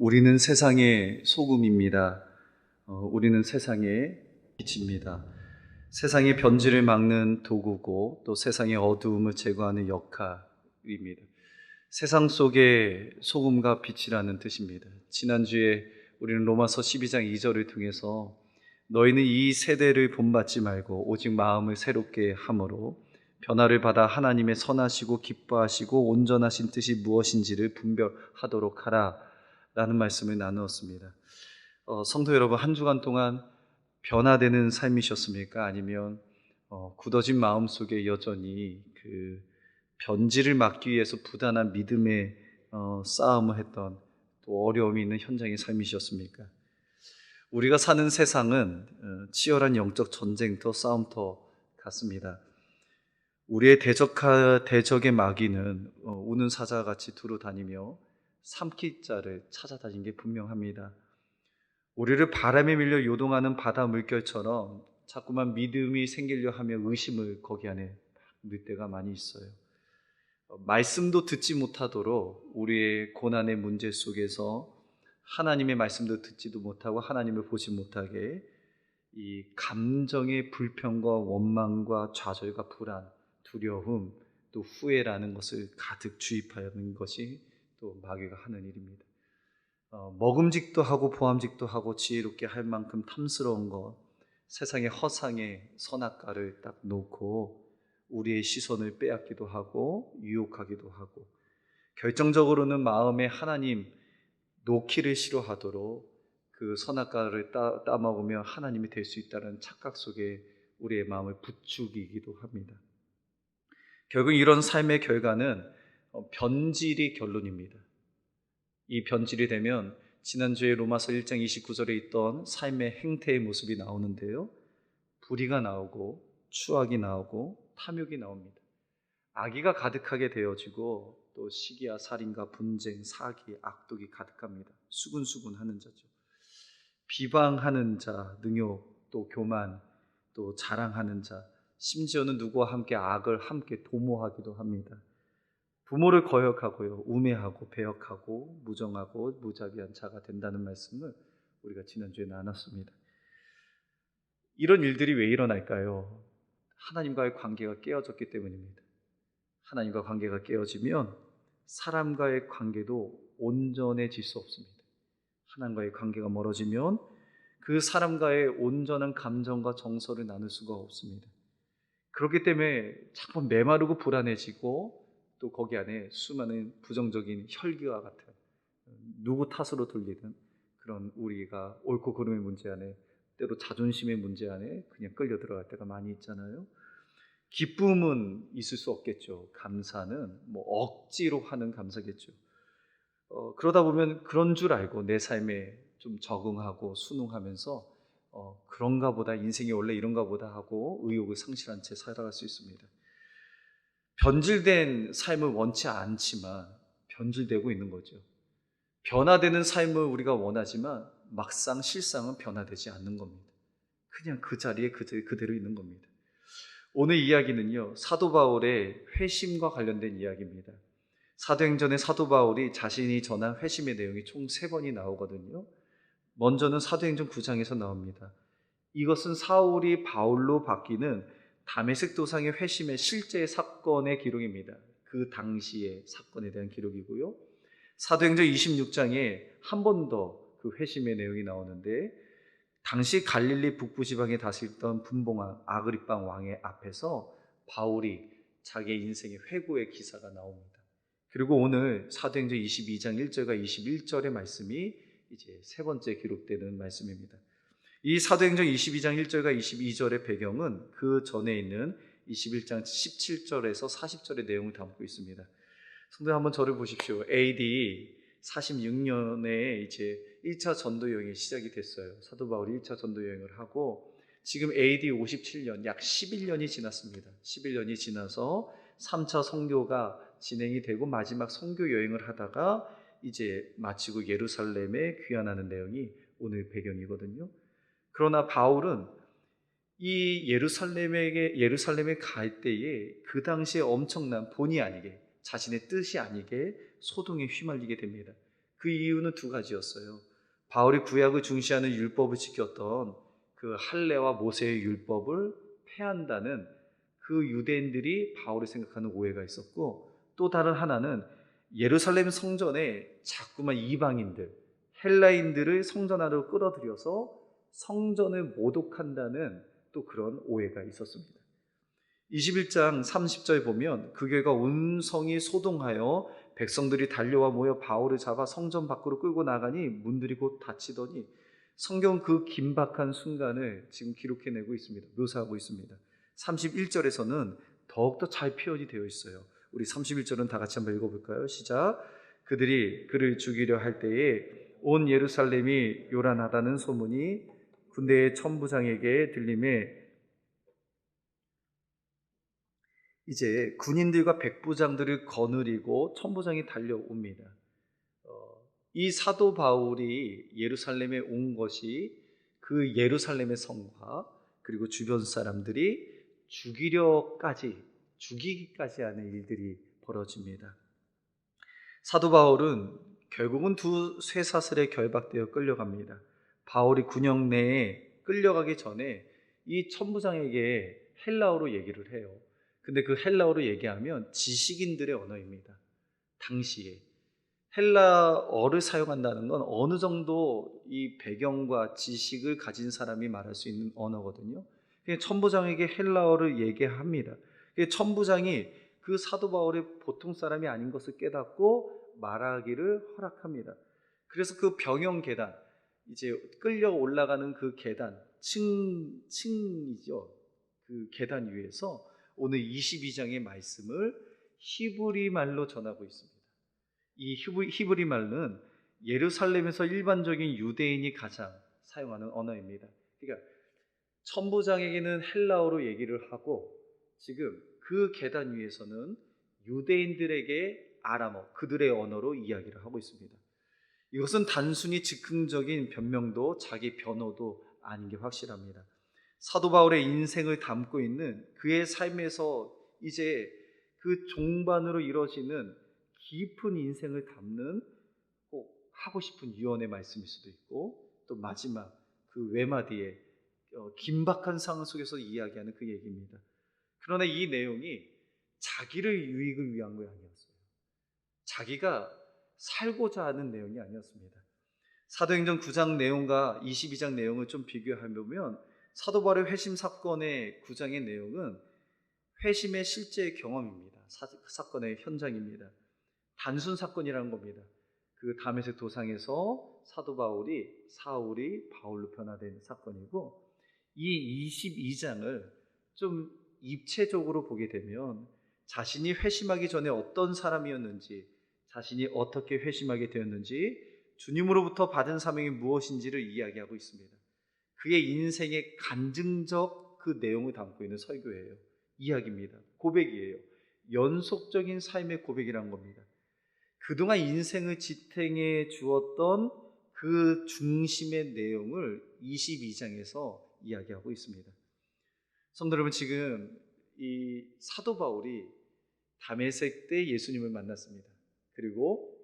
우리는 세상의 소금입니다. 우리는 세상의 빛입니다. 세상의 변질을 막는 도구고 또 세상의 어두움을 제거하는 역할입니다. 세상 속에 소금과 빛이라는 뜻입니다. 지난주에 우리는 로마서 12장 2절을 통해서 너희는 이 세대를 본받지 말고 오직 마음을 새롭게 함으로 변화를 받아 하나님의 선하시고 기뻐하시고 온전하신 뜻이 무엇인지를 분별하도록 하라 라는 말씀을 나누었습니다. 성도 여러분, 한 주간 동안 변화되는 삶이셨습니까? 아니면 굳어진 마음 속에 여전히 그 변질을 막기 위해서 부단한 믿음의 싸움을 했던 또 어려움이 있는 현장의 삶이셨습니까? 우리가 사는 세상은 치열한 영적 전쟁터, 싸움터 같습니다. 우리의 대적의 마귀는 우는 사자같이 두루 다니며 삼킬 자를 찾아다니는 게 분명합니다. 우리를 바람에 밀려 요동하는 바다 물결처럼 자꾸만 믿음이 생기려 하며 의심을 거기 안에 넣을 때가 많이 있어요. 말씀도 듣지 못하도록 우리의 고난의 문제 속에서 하나님의 말씀도 듣지도 못하고 하나님을 보지 못하게 이 감정의 불평과 원망과 좌절과 불안, 두려움, 또 후회라는 것을 가득 주입하는 것이 또 마귀가 하는 일입니다. 먹음직도 하고 보암직도 하고 지혜롭게 할 만큼 탐스러운 것, 세상의 허상의 선악과를 딱 놓고 우리의 시선을 빼앗기도 하고 유혹하기도 하고 결정적으로는 마음에 하나님 놓기를 싫어하도록 그 선악과를 따먹으며 하나님이 될 수 있다는 착각 속에 우리의 마음을 부추기기도 합니다. 결국 이런 삶의 결과는 변질이 결론입니다. 이 변질이 되면 지난주에 로마서 1장 29절에 있던 삶의 행태의 모습이 나오는데요. 불의가 나오고 추악이 나오고 탐욕이 나옵니다. 악의가 가득하게 되어지고 또 시기와 살인과 분쟁, 사기, 악독이 가득합니다. 수군수군하는 자죠. 비방하는 자, 능욕, 또 교만, 또 자랑하는 자, 심지어는 누구와 함께 악을 함께 도모하기도 합니다. 부모를 거역하고요, 우매하고 배역하고 무정하고 무자비한 자가 된다는 말씀을 우리가 지난주에 나눴습니다. 이런 일들이 왜 일어날까요? 하나님과의 관계가 깨어졌기 때문입니다. 하나님과 관계가 깨어지면 사람과의 관계도 온전해질 수 없습니다. 하나님과의 관계가 멀어지면 그 사람과의 온전한 감정과 정서를 나눌 수가 없습니다. 그렇기 때문에 자꾸 메마르고 불안해지고 또 거기 안에 수많은 부정적인 혈기와 같은 누구 탓으로 돌리든 그런 우리가 옳고 그름의 문제 안에 때로 자존심의 문제 안에 그냥 끌려 들어갈 때가 많이 있잖아요. 기쁨은 있을 수 없겠죠. 감사는 억지로 하는 감사겠죠. 그러다 보면 그런 줄 알고 내 삶에 좀 적응하고 순응하면서 그런가 보다, 인생이 원래 이런가 보다 하고 의욕을 상실한 채 살아갈 수 있습니다. 변질된 삶을 원치 않지만 변질되고 있는 거죠. 변화되는 삶을 우리가 원하지만 막상 실상은 변화되지 않는 겁니다. 그냥 그 자리에 그대로 있는 겁니다. 오늘 이야기는요, 사도 바울의 회심과 관련된 이야기입니다. 사도행전의 사도 바울이 자신이 전한 회심의 내용이 총 3번이 나오거든요. 먼저는 사도행전 9장에서 나옵니다. 이것은 사울이 바울로 바뀌는 다메섹 도상의 회심의 실제 사건의 기록입니다. 그 당시의 사건에 대한 기록이고요. 사도행전 26장에 한 번 더 그 회심의 내용이 나오는데 당시 갈릴리 북부 지방에 다스리던 분봉왕 아그리빠 왕의 앞에서 바울이 자기의 인생의 회고의 기사가 나옵니다. 그리고 오늘 사도행전 22장 1절과 21절의 말씀이 이제 3번째 기록되는 말씀입니다. 이 사도행전 22장 1절과 22절의 배경은 그 전에 있는 21장 17절에서 40절의 내용을 담고 있습니다. 성도 한번 저를 보십시오. AD 46년에 이제 1차 전도 여행이 시작이 됐어요. 사도 바울이 1차 전도 여행을 하고 지금 AD 57년, 약 11년이 지났습니다. 11년이 지나서 3차 선교가 진행이 되고 마지막 선교 여행을 하다가 이제 마치고 예루살렘에 귀환하는 내용이 오늘 배경이거든요. 그러나 바울은 이 예루살렘에 갈 때에 그 당시에 엄청난 본의 아니게 자신의 뜻이 아니게 소동에 휘말리게 됩니다. 그 이유는 두 가지였어요. 바울이 구약을 중시하는 율법을 지켰던 그 할례와 모세의 율법을 폐한다는 그 유대인들이 바울이 생각하는 오해가 있었고, 또 다른 하나는 예루살렘 성전에 자꾸만 이방인들, 헬라인들을 성전 안으로 끌어들여서 성전을 모독한다는 또 그런 오해가 있었습니다. 21장 30절 보면 그 결과 온 성이 소동하여 백성들이 달려와 모여 바울을 잡아 성전 밖으로 끌고 나가니 문들이 곧 닫히더니, 성경은 그 긴박한 순간을 지금 기록해내고 있습니다. 묘사하고 있습니다. 31절에서는 더욱더 잘 표현이 되어 있어요. 우리 31절은 다 같이 한번 읽어볼까요? 시작. 그들이 그를 죽이려 할 때에 온 예루살렘이 요란하다는 소문이 군대의 천부장에게 들림에 이제 군인들과 백부장들을 거느리고 천부장이 달려옵니다. 이 사도 바울이 예루살렘에 온 것이 그 예루살렘의 성과 그리고 주변 사람들이 죽이기까지 하는 일들이 벌어집니다. 사도 바울은 결국은 두 쇠사슬에 결박되어 끌려갑니다. 바울이 군영 내에 끌려가기 전에 이 천부장에게 헬라어로 얘기를 해요. 근데 그 헬라어로 얘기하면 지식인들의 언어입니다. 당시에 헬라어를 사용한다는 건 어느 정도 이 배경과 지식을 가진 사람이 말할 수 있는 언어거든요. 천부장에게 헬라어를 얘기합니다. 천부장이 그 사도 바울이 보통 사람이 아닌 것을 깨닫고 말하기를 허락합니다. 그래서 그 병영 계단, 이제 끌려 올라가는 그 계단, 층이죠. 그 계단 위에서 오늘 22장의 말씀을 히브리 말로 전하고 있습니다. 이 히브리 말은 예루살렘에서 일반적인 유대인이 가장 사용하는 언어입니다. 그러니까 천부장에게는 헬라어로 얘기를 하고, 지금 그 계단 위에서는 유대인들에게 아람어, 그들의 언어로 이야기를 하고 있습니다. 이것은 단순히 즉흥적인 변명도 자기 변호도 아닌 게 확실합니다. 사도 바울의 인생을 담고 있는 그의 삶에서 이제 그 종반으로 이루어지는 깊은 인생을 담는 꼭 하고 싶은 유언의 말씀일 수도 있고, 또 마지막 그 외마디에 긴박한 상황 속에서 이야기하는 그 얘기입니다. 그러나 이 내용이 자기를 유익을 위한 게 아니었어요. 자기가 살고자 하는 내용이 아니었습니다. 사도행전 9장 내용과 22장 내용을 좀 비교해보면 사도 바울의 회심 사건의 9장의 내용은 회심의 실제 경험입니다. 사건의 현장입니다. 단순 사건이라는 겁니다. 그 다메섹 도상에서 사도 사울이 바울로 변화된 사건이고, 이 22장을 좀 입체적으로 보게 되면 자신이 회심하기 전에 어떤 사람이었는지, 자신이 어떻게 회심하게 되었는지, 주님으로부터 받은 사명이 무엇인지를 이야기하고 있습니다. 그의 인생의 간증적 그 내용을 담고 있는 설교예요. 이야기입니다. 고백이에요. 연속적인 삶의 고백이라는 겁니다. 그동안 인생을 지탱해 주었던 그 중심의 내용을 22장에서 이야기하고 있습니다. 성도 여러분, 지금 이 사도 바울이 다메섹 때 예수님을 만났습니다. 그리고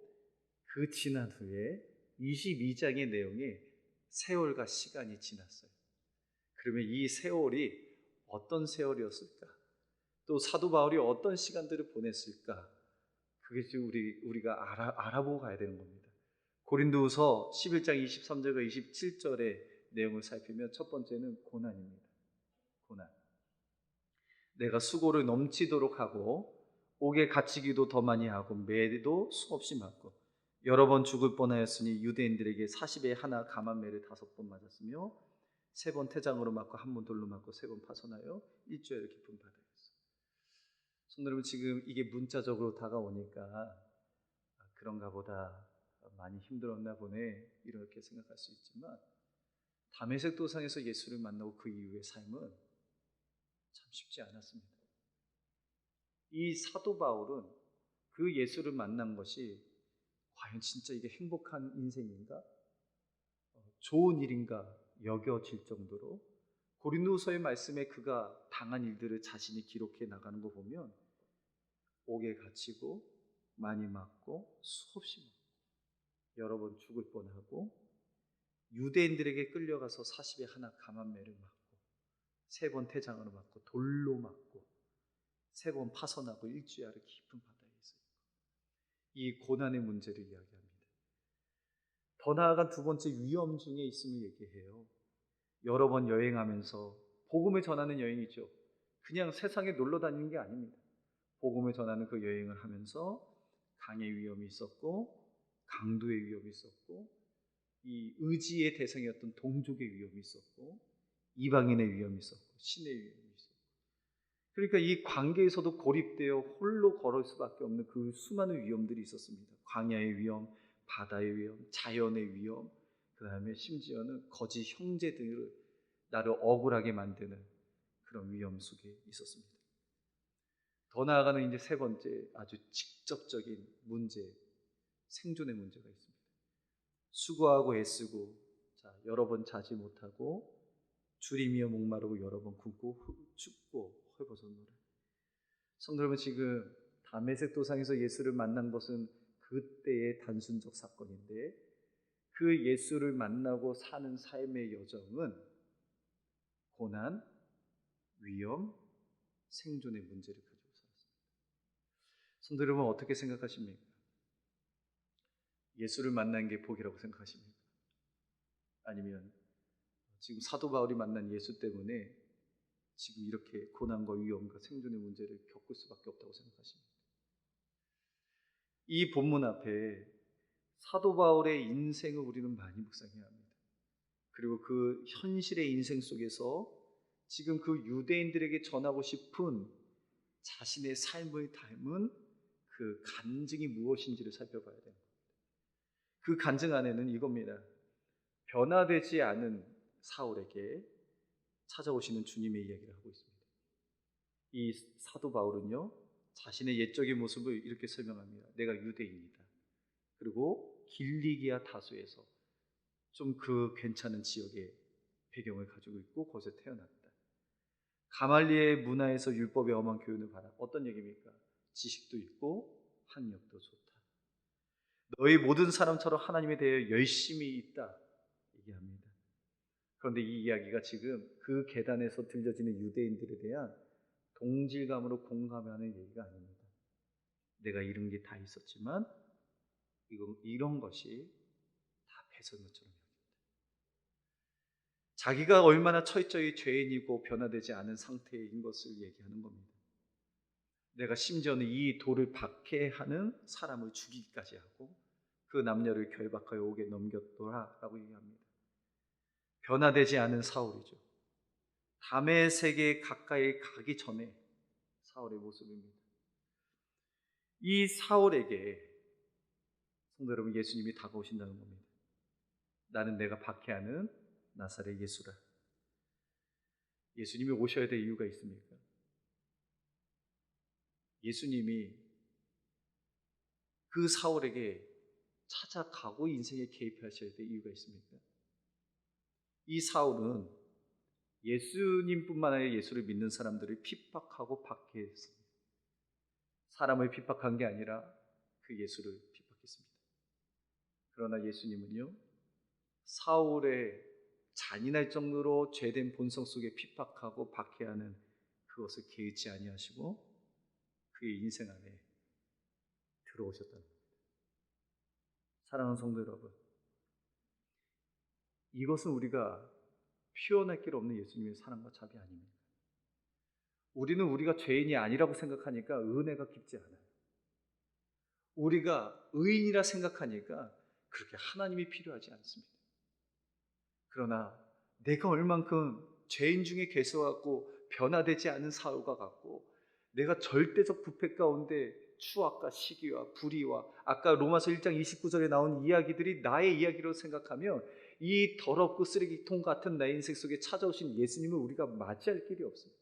그 지난 후에 22장의 내용에 세월과 시간이 지났어요. 그러면 이 세월이 어떤 세월이었을까? 또 사도 바울이 어떤 시간들을 보냈을까? 그게 지금 우리가 알아보고 가야 되는 겁니다. 고린도후서 11장 23절과 27절의 내용을 살피면 첫 번째는 고난입니다. 고난. 내가 수고를 넘치도록 하고 옥에 갇히기도 더 많이 하고 매도 수없이 맞고 여러 번 죽을 뻔하였으니 유대인들에게 40에 하나 감한매를 5번 맞았으며 3번 태장으로 맞고 1번 돌로 맞고 3번 파손하여 일주일을 깊은 바다였어. 성도 여러분, 지금 이게 문자적으로 다가오니까 그런가 보다, 많이 힘들었나 보네, 이렇게 생각할 수 있지만 다메섹 도상에서 예수를 만나고 그 이후의 삶은 참 쉽지 않았습니다. 이 사도 바울은 그 예수를 만난 것이 과연 진짜 이게 행복한 인생인가? 좋은 일인가? 여겨질 정도로 고린도서의 말씀에 그가 당한 일들을 자신이 기록해 나가는 거 보면 옥에 갇히고 많이 맞고 수없이 맞고 여러 번 죽을 뻔하고 유대인들에게 끌려가서 40에 하나 감한매를 맞고 3번 태장으로 맞고 돌로 맞고 3번 파선하고 일주야를 깊은 바다에 있어요. 이 고난의 문제를 이야기합니다. 더 나아간 두 번째 위험 중에 있음을 얘기해요. 여러 번 여행하면서 복음을 전하는 여행이죠. 그냥 세상에 놀러 다니는 게 아닙니다. 복음을 전하는 그 여행을 하면서 강의 위험이 있었고 강도의 위험이 있었고 이 의지의 대상이었던 동족의 위험이 있었고 이방인의 위험이 있었고 신의 위험이 있었고 그러니까 이 관계에서도 고립되어 홀로 걸을 수밖에 없는 그 수많은 위험들이 있었습니다. 광야의 위험, 바다의 위험, 자연의 위험, 그 다음에 심지어는 거짓 형제들을 나를 억울하게 만드는 그런 위험 속에 있었습니다. 더 나아가는 이제 세 번째 아주 직접적인 문제, 생존의 문제가 있습니다. 수고하고 애쓰고 여러 번 자지 못하고 줄이며 목마르고 여러 번 굶고 춥고 헐벗었노라. 성도 여러분, 지금 다메섹 도상에서 예수를 만난 것은 그때의 단순적 사건인데 그 예수를 만나고 사는 삶의 여정은 고난, 위험, 생존의 문제를 가지고 살았습니다. 성도 여러분, 어떻게 생각하십니까? 예수를 만난 게 복이라고 생각하십니까? 아니면 지금 사도 바울이 만난 예수 때문에 지금 이렇게 고난과 위험과 생존의 문제를 겪을 수밖에 없다고 생각하십니까? 이 본문 앞에 사도 바울의 인생을 우리는 많이 묵상해야 합니다. 그리고 그 현실의 인생 속에서 지금 그 유대인들에게 전하고 싶은 자신의 삶을 닮은 그 간증이 무엇인지를 살펴봐야 됩니다. 그 간증 안에는 이겁니다. 변화되지 않은 사울에게 찾아오시는 주님의 이야기를 하고 있습니다. 이 사도 바울은요, 자신의 옛적의 모습을 이렇게 설명합니다. 내가 유대인이다. 그리고 길리기아 다소에서 좀 그 괜찮은 지역의 배경을 가지고 있고 거기서 태어났다. 가말리의 문화에서 율법의 엄한 교훈을 받아. 어떤 얘기입니까? 지식도 있고 학력도 좋다. 너희 모든 사람처럼 하나님에 대해 열심히 있다 얘기합니다. 그런데 이 이야기가 지금 그 계단에서 들려지는 유대인들에 대한 동질감으로 공감하는 얘기가 아닙니다. 내가 이런 게 다 있었지만 이런 것이 다 배설물처럼 여깁니다. 자기가 얼마나 철저히 죄인이고 변화되지 않은 상태인 것을 얘기하는 겁니다. 내가 심지어는 이 돌을 박해하는 사람을 죽이기까지 하고 그 남녀를 결박하여 옥에 넘겼더라라고 얘기합니다. 변화되지 않은 사울이죠. 다메섹에 가까이 가기 전에 사울의 모습입니다. 이 사울에게 성도 여러분, 예수님이 다가오신다는 겁니다. 나는 내가 박해하는 나사렛 예수라. 예수님이 오셔야 될 이유가 있습니까? 예수님이 그 사울에게 찾아가고 인생에 개입하셔야 될 이유가 있습니까? 이 사울은 예수님뿐만 아니라 예수를 믿는 사람들을 핍박하고 박해했습니다. 사람을 핍박한 게 아니라 그 예수를 핍박했습니다. 그러나 예수님은요, 사울의 잔인할 정도로 죄된 본성 속에 핍박하고 박해하는 그것을 개의치 아니하시고 그의 인생 안에 들어오셨다는 겁니다. 사랑하는 성도 여러분, 이것은 우리가 표현할 길 없는 예수님의 사랑과 자비 아닙니까? 우리는 우리가 죄인이 아니라고 생각하니까 은혜가 깊지 않아요. 우리가 의인이라 생각하니까 그렇게 하나님이 필요하지 않습니다. 그러나 내가 얼만큼 죄인 중에 계셔갖고 변화되지 않은 사울과 같고 내가 절대적 부패 가운데 추악과 시기와 불의와 아까 로마서 1장 29절에 나온 이야기들이 나의 이야기로 생각하면 이 더럽고 쓰레기통 같은 내 인생 속에 찾아오신 예수님을 우리가 맞이할 길이 없습니다.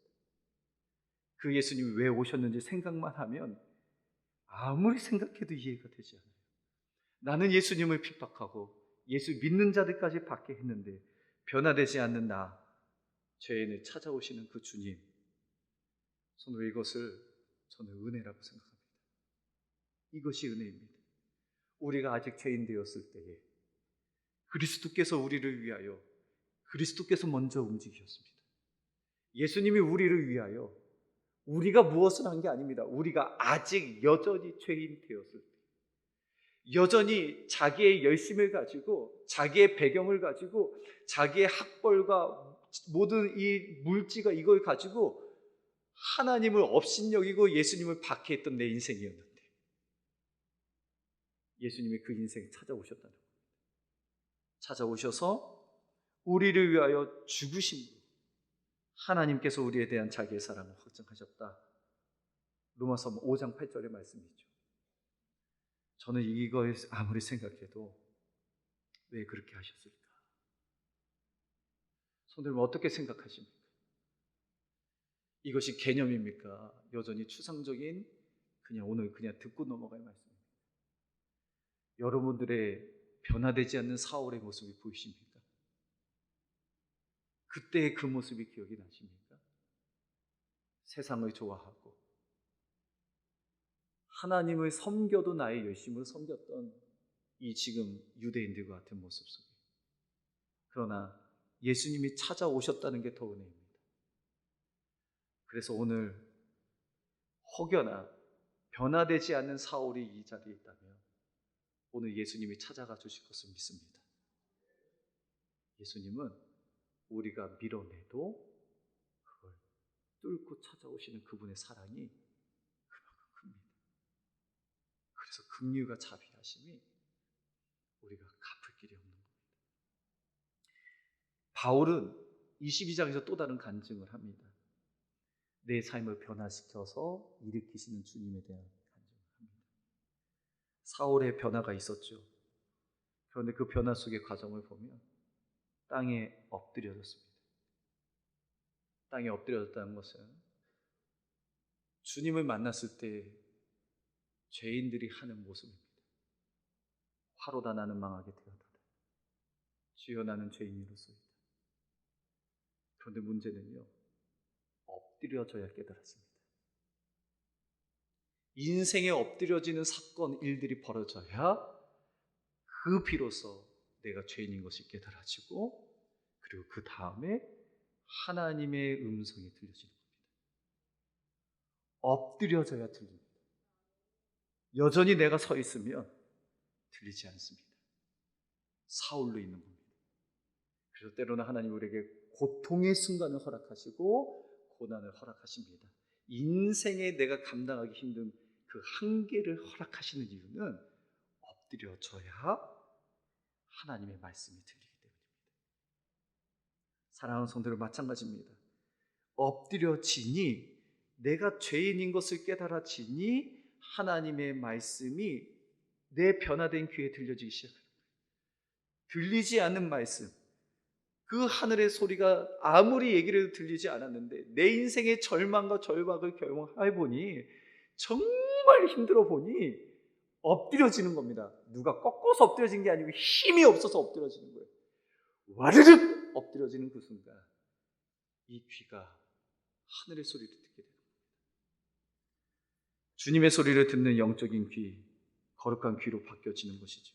그 예수님이 왜 오셨는지 생각만 하면 아무리 생각해도 이해가 되지 않아요. 나는 예수님을 핍박하고 예수 믿는 자들까지 받게 했는데 변화되지 않는 나, 죄인을 찾아오시는 그 주님, 저는 이것을 저는 은혜라고 생각합니다. 이것이 은혜입니다. 우리가 아직 죄인 되었을 때에 그리스도께서 우리를 위하여 그리스도께서 먼저 움직이셨습니다. 예수님이 우리를 위하여 우리가 무엇을 한 게 아닙니다. 우리가 아직 여전히 죄인 되었을 때 여전히 자기의 열심을 가지고 자기의 배경을 가지고 자기의 학벌과 모든 이 물질과 이걸 가지고 하나님을 업신여기고 예수님을 박해했던 내 인생이었는데 예수님이 그 인생에 찾아오셨다는 겁니다. 찾아오셔서 우리를 위하여 죽으신 분, 하나님께서 우리에 대한 자기의 사랑을 확증하셨다. 로마서 5장 8절의 말씀이죠. 저는 이거에 아무리 생각해도 왜 그렇게 하셨을까? 성도님 어떻게 생각하십니까? 이것이 개념입니까? 여전히 추상적인 오늘 그냥 듣고 넘어갈 말씀입니다. 여러분들의 변화되지 않는 사울의 모습이 보이십니까? 그때의 그 모습이 기억이 나십니까? 세상을 좋아하고 하나님을 섬겨도 나의 열심을 섬겼던 이 지금 유대인들과 같은 모습 속에 그러나 예수님이 찾아오셨다는 게 더 은혜입니다. 그래서 오늘 혹여나 변화되지 않는 사울이 이 자리에 있다면 오늘 예수님이 찾아가 주실 것을 믿습니다. 예수님은 우리가 밀어내도 그걸 뚫고 찾아오시는 그분의 사랑이 그만큼 큽니다. 그래서 긍휼과 자비하심이 우리가 갚을 길이 없는 겁니다. 바울은 22장에서 또 다른 간증을 합니다. 내 삶을 변화시켜서 일으키시는 주님에 대한 간증을 합니다. 사울의 변화가 있었죠. 그런데 그 변화 속의 과정을 보면 땅에 엎드려졌습니다. 땅에 엎드려졌다는 것은 주님을 만났을 때 죄인들이 하는 모습입니다. 화로다 나는 망하게 되어도다. 주여 나는 죄인이로소이다. 그런데 문제는요, 엎드려져야 깨달았습니다. 인생에 엎드려지는 사건, 일들이 벌어져야 그 비로소 내가 죄인인 것이 깨달아지고 그리고 그 다음에 하나님의 음성이 들려지는 겁니다. 엎드려져야 들립니다. 여전히 내가 서 있으면 들리지 않습니다. 사울로 있는 겁니다. 그래서 때로는 하나님 우리에게 고통의 순간을 허락하시고 고난을 허락하십니다. 인생에 내가 감당하기 힘든 그 한계를 허락하시는 이유는 엎드려져야 하나님의 말씀이 들리기 때문입니다. 사랑하는 성도들 마찬가지입니다. 엎드려지니 내가 죄인인 것을 깨달아지니 하나님의 말씀이 내 변화된 귀에 들려지기 시작합니다. 들리지 않는 말씀, 그 하늘의 소리가 아무리 얘기를 들리지 않았는데 내 인생의 절망과 절박을 경험해보니 정말 힘들어 보니 엎드려지는 겁니다. 누가 꺾어서 엎드려진 게 아니고 힘이 없어서 엎드려지는 거예요. 와르륵 엎드려지는 그 순간 이 귀가 하늘의 소리를 듣게 됩니다. 주님의 소리를 듣는 영적인 귀, 거룩한 귀로 바뀌어지는 것이죠.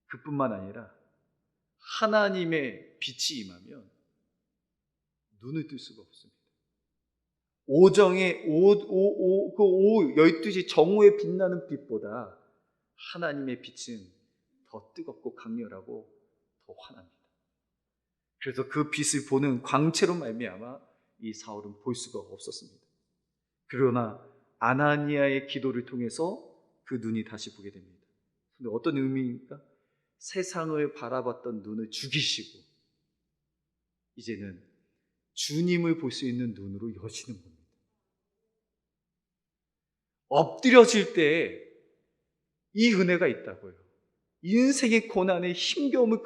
그뿐만 아니라 하나님의 빛이 임하면 눈을 뜰 수가 없습니다. 오정의 12시 정오에 빛나는 빛보다 하나님의 빛은 더 뜨겁고 강렬하고 더 환합니다. 그래서 그 빛을 보는 광채로 말미암아 이 사울은 볼 수가 없었습니다. 그러나 아나니아의 기도를 통해서 그 눈이 다시 보게 됩니다. 근데 어떤 의미입니까? 세상을 바라봤던 눈을 죽이시고 이제는 주님을 볼 수 있는 눈으로 여시는 겁니다. 엎드려질 때 이 은혜가 있다고요. 인생의 고난의 힘겨움을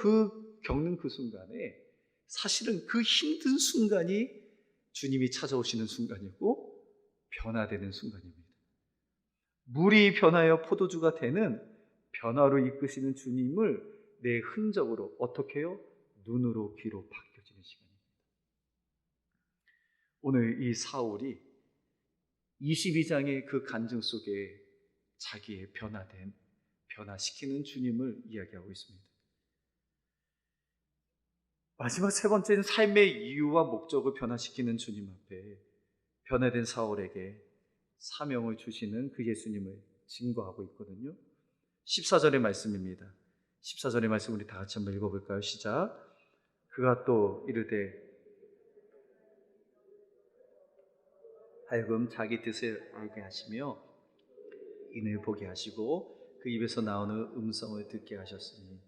겪는 그 순간에 사실은 그 힘든 순간이 주님이 찾아오시는 순간이고 변화되는 순간입니다. 물이 변하여 포도주가 되는 변화로 이끄시는 주님을 내 흔적으로 어떻게 해요? 눈으로 귀로 바뀌어지는 시간입니다. 오늘 이 사울이 22장의 그 간증 속에 자기의 변화시키는 주님을 이야기하고 있습니다. 마지막 세 번째는 삶의 이유와 목적을 변화시키는 주님 앞에 변화된 사울에게 사명을 주시는 그 예수님을 증거하고 있거든요. 14절의 말씀입니다. 14절의 말씀 우리 다 같이 한번 읽어볼까요? 시작. 그가 또 이르되 하여금 자기 뜻을 알게 하시며 인을 보게 하시고 그 입에서 나오는 음성을 듣게 하셨으니,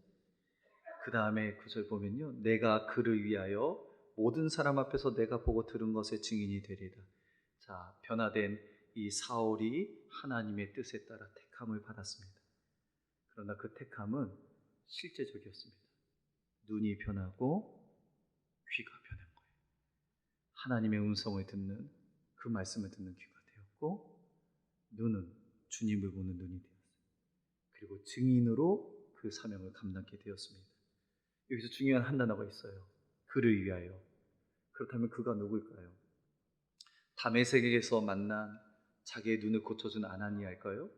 그 다음에 구절 보면요, 내가 그를 위하여 모든 사람 앞에서 내가 보고 들은 것의 증인이 되리라. 자, 변화된 이 사울이 하나님의 뜻에 따라 택함을 받았습니다. 그러나 그 택함은 실제적이었습니다. 눈이 변하고 귀가 변한 거예요. 하나님의 음성을 듣는, 그 말씀을 듣는 귀가 되었고, 눈은 주님을 보는 눈이 되었어요. 그리고 증인으로 그 사명을 감당하게 되었습니다. 여기서 중요한 한 단어가 있어요. 그를 위하여. 그렇다면 그가 누구일까요? 다메섹에서 만난 자기의 눈을 고쳐준 아나니아일까요?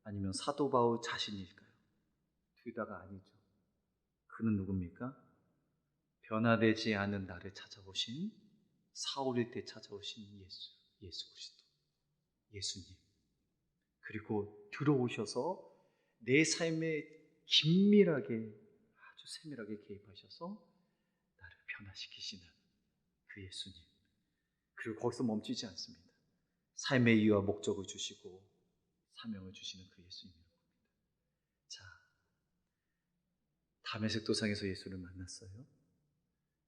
아니면 사도 바울 자신일까요? 둘 다가 아니죠. 그는 누굽니까? 변화되지 않은 나를 찾아오신, 사울일 때 찾아오신 예수 그리스도, 예수님. 그리고 들어오셔서 내 삶에 긴밀하게, 아주 세밀하게 개입하셔서 나를 변화시키시는 그 예수님. 그리고 거기서 멈추지 않습니다. 삶의 이유와 목적을 주시고 사명을 주시는 그 예수님입니다. 자, 다메섹 도상에서 예수를 만났어요.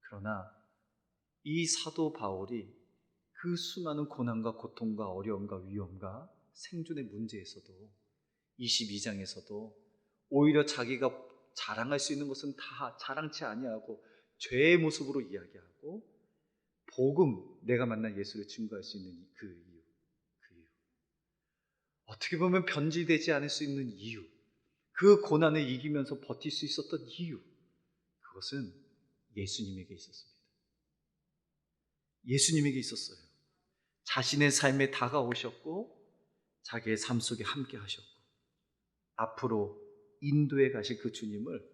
그러나 이 사도 바울이 그 수많은 고난과 고통과 어려움과 위험과 생존의 문제에서도 22장에서도 오히려 자기가 자랑할 수 있는 것은 다 자랑치 아니하고 죄의 모습으로 이야기하고 복음, 내가 만난 예수를 증거할 수 있는 그 이유, 어떻게 보면 변질되지 않을 수 있는 이유, 그 고난을 이기면서 버틸 수 있었던 이유, 그것은 예수님에게 있었습니다. 예수님에게 있었어요. 자신의 삶에 다가오셨고 자기의 삶 속에 함께 하셨고 앞으로 인도해 가실 그 주님을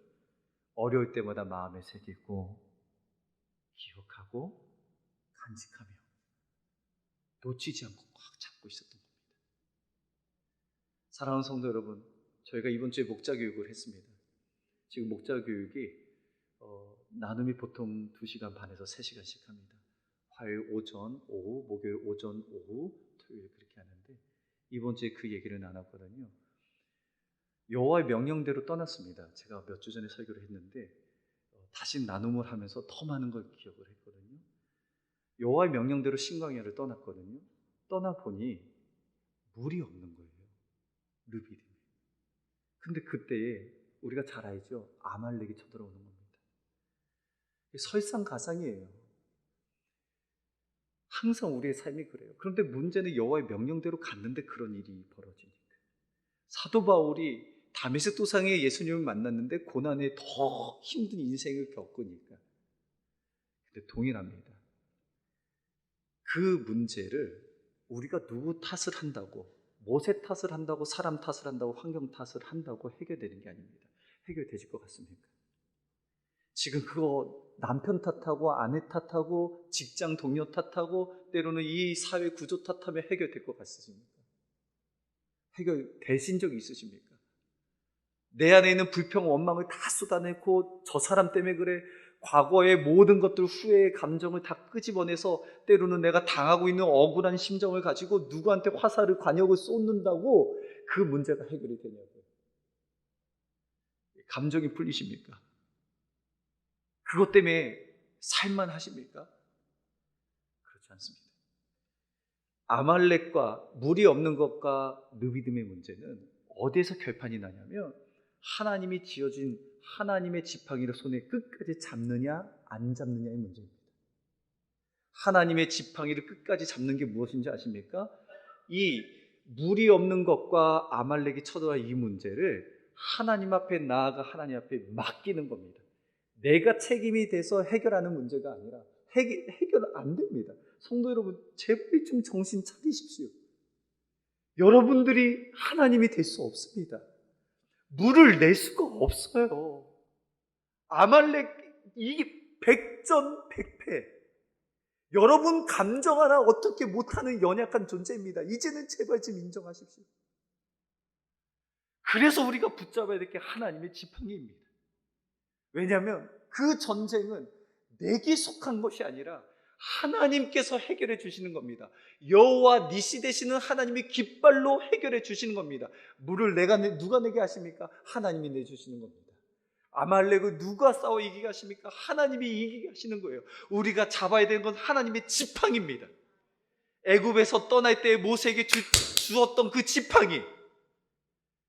어려울 때마다 마음에 새기고 기억하고 간직하며 놓치지 않고 꽉 잡고 있었던 겁니다. 사랑하는 성도 여러분, 저희가 이번 주에 목자 교육을 했습니다. 지금 목자 교육이 나눔이 보통 2시간 반에서 3시간씩 합니다. 화요일 오전, 오후, 목요일 오전, 오후, 토요일 그렇게 하는데 이번 주에 그 얘기를 나눴거든요. 여호와의 명령대로 떠났습니다. 제가 몇 주 전에 설교를 했는데 다시 나눔을 하면서 더 많은 걸 기억을 했거든요. 여호와의 명령대로 신광야를 떠났거든요. 떠나보니 물이 없는 거예요. 르비딤. 근데 그때에 우리가 잘 알죠. 아말렉이 쳐들어오는 겁니다. 설상가상이에요. 항상 우리의 삶이 그래요. 그런데 문제는 여호와의 명령대로 갔는데 그런 일이 벌어지니까. 사도 바울이 다메섹 도상에 예수님을 만났는데 고난에 더 힘든 인생을 겪으니까. 근데 동일합니다. 그 문제를 우리가 누구 탓을 한다고, 모세 탓을 한다고, 사람 탓을 한다고, 환경 탓을 한다고 해결되는 게 아닙니다. 해결되실 것 같습니까? 지금 그거 남편 탓하고 아내 탓하고 직장 동료 탓하고 때로는 이 사회 구조 탓하면 해결될 것 같으십니까? 해결되신 적이 있으십니까? 내 안에 있는 불평, 원망을 다 쏟아내고 저 사람 때문에 그래, 과거의 모든 것들, 후회의 감정을 다 끄집어내서 때로는 내가 당하고 있는 억울한 심정을 가지고 누구한테 화살을, 관역을 쏟는다고 그 문제가 해결이 되냐고요. 감정이 풀리십니까? 그것 때문에 살만하십니까? 그렇지 않습니다. 아말렉과 물이 없는 것과 르비딤의 문제는 어디에서 결판이 나냐면 하나님이 지어진 하나님의 지팡이를 손에 끝까지 잡느냐 안 잡느냐의 문제입니다. 하나님의 지팡이를 끝까지 잡는 게 무엇인지 아십니까? 이 물이 없는 것과 아말렉이 쳐들어갈 이 문제를 하나님 앞에 나아가 하나님 앞에 맡기는 겁니다. 내가 책임이 돼서 해결하는 문제가 아니라 해결 안 됩니다. 성도 여러분, 제발 좀 정신 차리십시오. 여러분들이 하나님이 될 수 없습니다. 물을 낼 수가 없어요. 아말렉 이 백전백패. 여러분 감정 하나 어떻게 못하는 연약한 존재입니다. 이제는 제발 좀 인정하십시오. 그래서 우리가 붙잡아야 될 게 하나님의 지팡이입니다. 왜냐하면 그 전쟁은 내게 속한 것이 아니라 하나님께서 해결해 주시는 겁니다. 여호와 니시 되시는 하나님이 깃발로 해결해 주시는 겁니다. 물을 누가 내게 하십니까? 하나님이 내주시는 겁니다. 아말렉을 누가 싸워 이기게 하십니까? 하나님이 이기게 하시는 거예요. 우리가 잡아야 되는 건 하나님의 지팡이입니다. 애굽에서 떠날 때 모세에게 주었던 그 지팡이.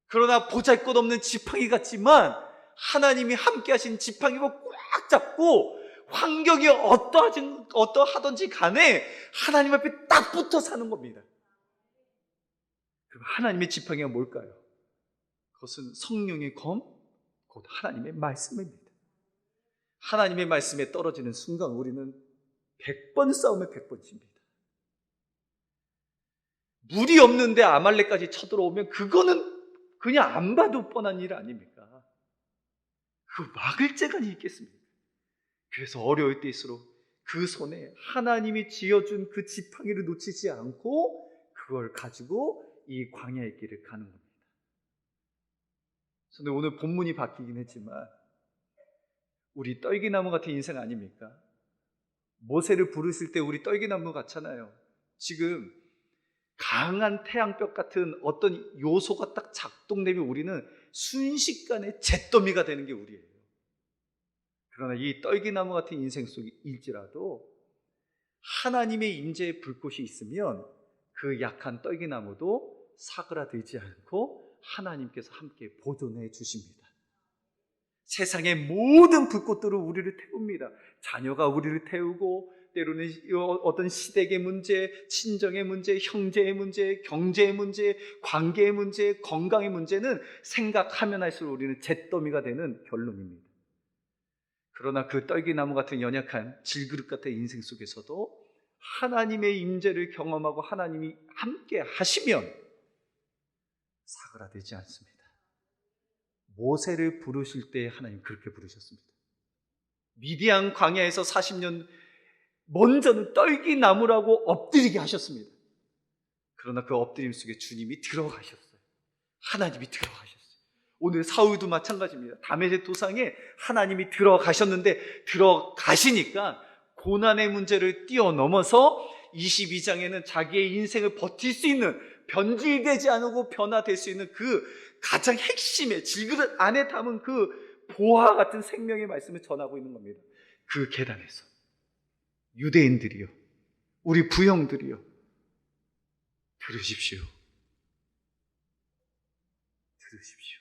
그러나 보잘것없는 지팡이 같지만 하나님이 함께 하신 지팡이를 꽉 잡고 환경이 어떠하든지 간에 하나님 앞에 딱 붙어 사는 겁니다. 그럼 하나님의 지팡이가 뭘까요? 그것은 성령의 검, 곧 하나님의 말씀입니다. 하나님의 말씀에 떨어지는 순간 우리는 100번 싸우면 100번 집니다. 물이 없는데 아말렉까지 쳐들어오면 그거는 그냥 안 봐도 뻔한 일 아닙니까? 그 막을 재간이 있겠습니까? 그래서 어려울 때일수록 그 손에 하나님이 쥐어준 그 지팡이를 놓치지 않고 그걸 가지고 이 광야의 길을 가는 겁니다. 그런데 오늘 본문이 바뀌긴 했지만 우리 떨기나무 같은 인생 아닙니까? 모세를 부르실 때 우리 떨기나무 같잖아요. 지금 강한 태양볕 같은 어떤 요소가 딱 작동되면 우리는 순식간에 잿더미가 되는 게 우리예요. 그러나 이 떨기나무 같은 인생 속일지라도 하나님의 임재의 불꽃이 있으면 그 약한 떨기나무도 사그라들지 않고 하나님께서 함께 보존해 주십니다. 세상의 모든 불꽃들은 우리를 태웁니다. 자녀가 우리를 태우고 때로는 어떤 시댁의 문제, 친정의 문제, 형제의 문제, 경제의 문제, 관계의 문제, 건강의 문제는 생각하면 할수록 우리는 잿더미가 되는 결론입니다. 그러나 그 떨기나무 같은 연약한 질그릇 같은 인생 속에서도 하나님의 임재를 경험하고 하나님이 함께 하시면 사그라들지 않습니다. 모세를 부르실 때 하나님 그렇게 부르셨습니다. 미디안 광야에서 40년 먼저는 떨기나무라고 엎드리게 하셨습니다. 그러나 그 엎드림 속에 주님이 들어가셨어요. 하나님이 들어가셨어요. 오늘 사울도 마찬가지입니다. 다메섹 도상에 하나님이 들어가셨는데 들어가시니까 고난의 문제를 뛰어넘어서 22장에는 자기의 인생을 버틸 수 있는, 변질되지 않고 변화될 수 있는 그 가장 핵심의 질그릇 안에 담은 그 보화 같은 생명의 말씀을 전하고 있는 겁니다. 그 계단에서 유대인들이요, 우리 부형들이요, 들으십시오. 들으십시오.